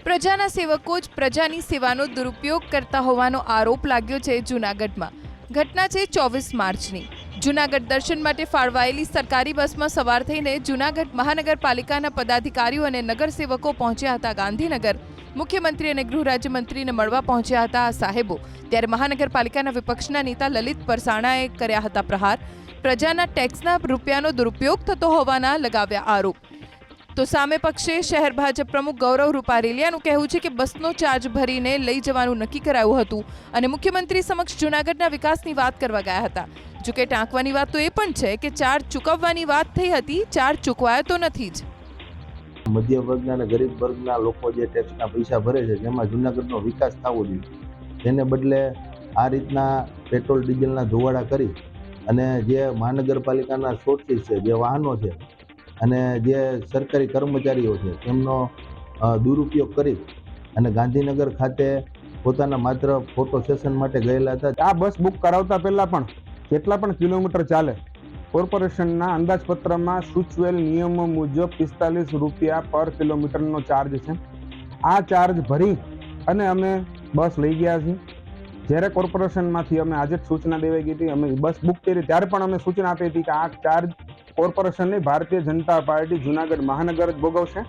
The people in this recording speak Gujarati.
પ્રજાના સેવકો જ પ્રજાની સેવાનો દુરુપયોગ કરતા હોવાનો આરોપ લાગ્યો છે જૂનાગઢમાં. ઘટના છે 24 માર્ચની. જૂનાગઢ દર્શન માટે ફાળવાયેલી સરકારી બસમાં સવાર થઈને જૂનાગઢ મહાનગરપાલિકાના પદાધિકારીઓ અને નગરસેવકો પહોંચ્યા હતા ગાંધીનગર. મુખ્યમંત્રી અને ગૃહ રાજ્યમંત્રીને મળવા પહોંચ્યા હતા આ સાહેબો. ત્યારે મહાનગરપાલિકાના વિપક્ષના નેતા લલિત પરસાણાએ કર્યા હતા પ્રહાર. પ્રજાના ટેક્સના રૂપિયાનો દુરુપયોગ થતો હોવાના લગાવ્યા આરોપ. તો સામે પક્ષે શહેર ભાજપ પ્રમુખ ગૌરવ રૂપારેલિયાનું કહેવું છે કે બસનો ચાર્જ ભરીને લઈ જવાનું નક્કી કરાયું હતું અને મુખ્યમંત્રી સમક્ષ જૂનાગઢના વિકાસની વાત કરવા ગયા હતા. જોકે ટાંકવાની વાત તો એ પણ છે કે ચાર્જ ચૂકવવાની વાત થઈ હતી, ચાર્જ ચૂકવાયો તો નથી જ. મધ્ય વર્ગના અને ગરીબ વર્ગના લોકો જે ટેક્સના પૈસા ભરે છે જેમાં જૂનાગઢનો વિકાસ થવો જોઈએ, તેને બદલે આ રીતના પેટ્રોલ ડીઝલના ધોવાડા કરી અને જે મહાનગરપાલિકાના સોર્સિસ છે, જે વાહનો છે અને જે સરકારી કર્મચારીઓ છે તેમનો દુરુપયોગ કરી અને ગાંધીનગર ખાતે પોતાના માત્ર ફોટો સેશન માટે ગયેલા હતા. આ બસ બુક કરાવતા પહેલા પણ જેટલા પણ કિલોમીટર ચાલે કોર્પોરેશનના અંદાજપત્રમાં સૂચવેલ નિયમો મુજબ 45 રૂપિયા પર કિલોમીટરનો ચાર્જ છે. આ ચાર્જ ભરી અને અમે બસ લઈ ગયા છીએ. જ્યારે કોર્પોરેશનમાંથી અમે આજે જ સૂચના દેવાઈ ગઈ હતી, અમે બસ બુક કરી ત્યારે પણ અમે સૂચના આપી હતી કે આ ચાર્જ કોર્પોરેશનની ભારતીય જનતા પાર્ટી જૂનાગઢ મહાનગર જ ભોગવશે.